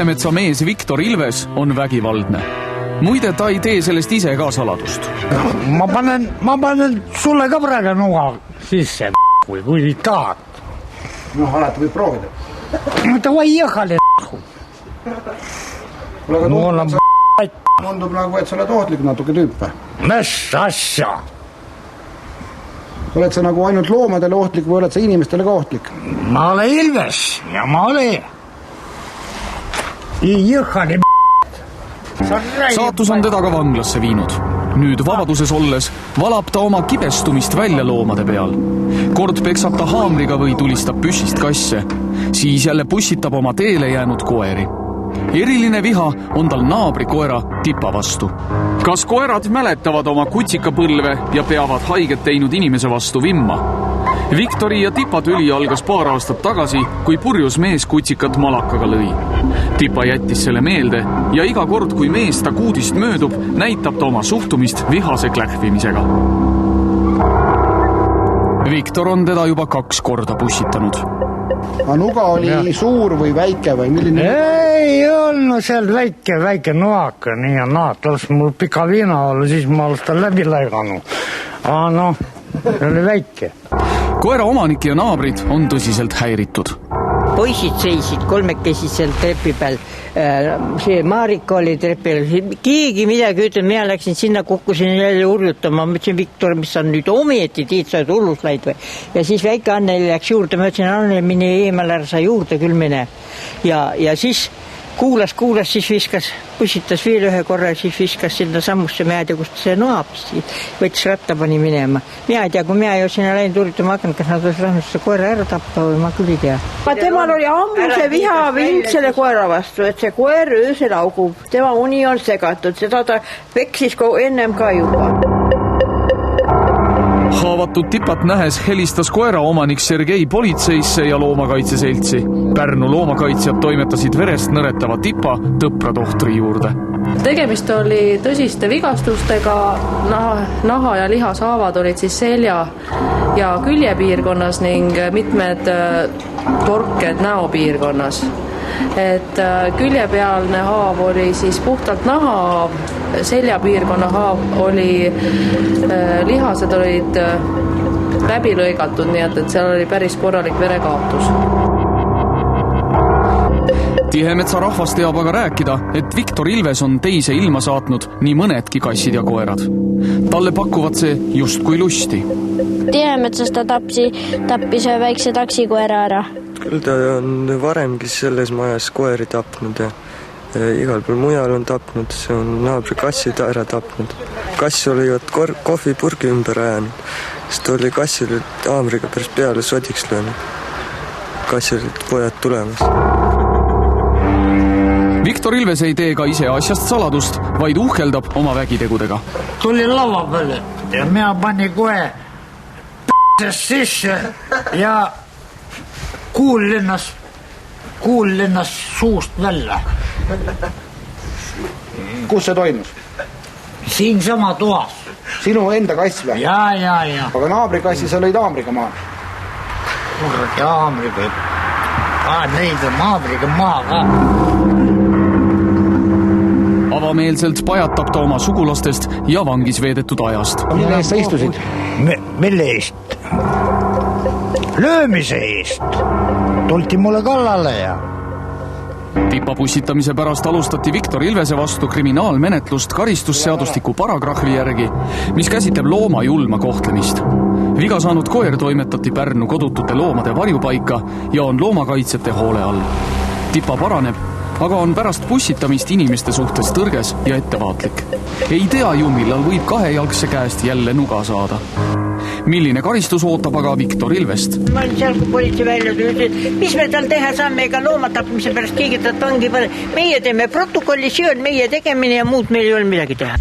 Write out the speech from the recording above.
Tihemetsa mees Viktor Ilves on vägivaldne. Muide, ta ei tee sellest ise ka saladust. Ma panen sulle ka praegu nuga sisse, kui tahad. Alati võib proovida. Davai jõhali. Tundub nagu, et sa oled ohtlik natuke tüüp. Mis asja? Oled sa nagu ainult loomadele ohtlik või oled sa inimestele ka ohtlik? Ma olen Ilves ja ma olen jõhali. Saatus on teda ka vanglasse viinud. Nüüd vabaduses olles valab ta oma kibestumist välja loomade peal. Kord peksab ta haamriga või tulistab püssist kasse. Siis jälle pussitab oma teele jäänud koeri. Eriline viha on tal naabri koera Tipa vastu. Kas koerad mäletavad oma kutsikapõlve ja peavad haiget teinud inimese vastu vimma? Viktori ja Tipa tüli algas paar aastat tagasi, kui purjus mees kutsikat malakaga lõi. Tipa jättis selle meelde ja iga kord, kui mees ta kuudist möödub, näitab ta oma suhtumist vihase klähvimisega. Viktor on teda juba 2 korda pussitanud. Aga nuga oli suur või väike või milline? Ei olnud seal väike nuaka, nii ja naad. Las mul pika viina olla, siis ma oleks ta läbi läiganud. Aga see oli väike. Koera omanik ja naabrid on tõsiselt häiritud. Poisid seisid kolmekesi seal trepi peal. See Marika oli trepi peal. Keegi midagi ütleb, mina läksin sinna, kukkusin jälle urjutama. Ma ütlesin, Viktor, mis on nüüd ometi, tiid sa oled hullus läid või? Ja siis väike Anneli läks juurde. Ma ütlesin, Anneli, mine eemal ära sa juurde küll mine. Ja siis kuulas, siis viskas, pussitas veel ühe korra, siis viskas sinna sammusse, ma ei tea, kust see noab, võttis ratta pani minema. Mina ei tea, kui mina ei ole sinna läinud uritama hakanud, kas nad oleks rahnud seda koera ära tappa või ma küll ei tea. Temal oli ammu see viha vind selle koera vastu, et see koer öösel augub. Tema uni on segatud, seda ta peksis ennem ka juba. Haavatud Tipat nähes helistas koera omanik Sergei politseisse ja loomakaitseseltsi. Pärnu loomakaitsjad toimetasid verest nõretava Tipa tõpratohtri juurde. Tegemist oli tõsiste vigastustega, naha ja lihashaavad olid siis selja ja küljepiirkonnas ning mitmed torked näopiirkonnas. Et küljepealne haav oli siis puhtalt nahahaav, seljapiirkonna haav oli, lihased olid läbi lõigatud, nii et seal oli päris korralik verekaotus. Tihemetsa rahvas teab aga rääkida, et Viktor Ilves on teise ilma saatnud nii mõnedki kassid ja koerad. Talle pakuvad see justkui lusti. Tihemetsas ta tappis ühe väikse taksikoera ära. Küll ta on varemgi selles majas koeri tapnud ja igal pool mujal on tapnud, see on naabri kassid ära tapnud. Kass oli kohvipurgi ümber ajanud, sest oli kassil haamriga päris peale sodiks löönud. Kassil olid pojad tulemas. Viktor Ilves ei tee ka ise asjast saladust, vaid uhkeldab oma vägitegudega. Tuli lava peale ja mina pani kohe sisse ja kuul lennas suust välja. Kus see toimus? Siin sama toas. Sinu enda kass või? Ja. Aga naabri kassi sa lõid haamriga maa? Kuradi haamriga. Neid on haamriga maa ka. Avameelselt pajatab ta oma sugulastest ja vangis veedetud ajast. Mille eest sa istusid? Mille eest? Löömise eest. Tulti mulle kallale ja... Tipa pussitamise pärast alustati Viktor Ilvese vastu kriminaalmenetlust karistusseadustiku paragrahvi järgi, mis käsitleb looma julma kohtlemist. Viga saanud koer toimetati Pärnu kodutute loomade varjupaika ja on loomakaitsjate hoole all. Tipa paraneb, aga on pärast pussitamist inimeste suhtes tõrges ja ettevaatlik. Ei tea ju, millal võib kahejalgse käest jälle nuga saada. Milline karistus ootab aga Viktor Ilvest? Ma olin seal, kui politsei välja tuli, mis me tal teha saame, ega loomatapmise pärast keegi ta vangi pane. Meie teeme protokolli, see on meie tegemine ja muud meil ei ole midagi teha.